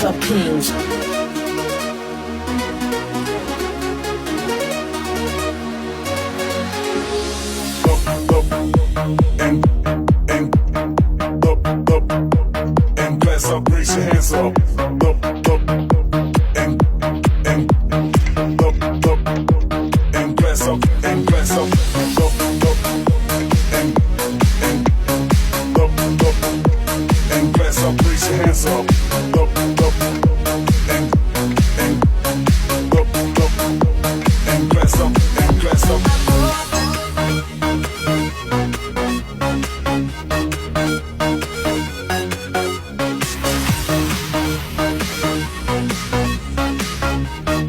Club Kings. And glass up, raise your hands up.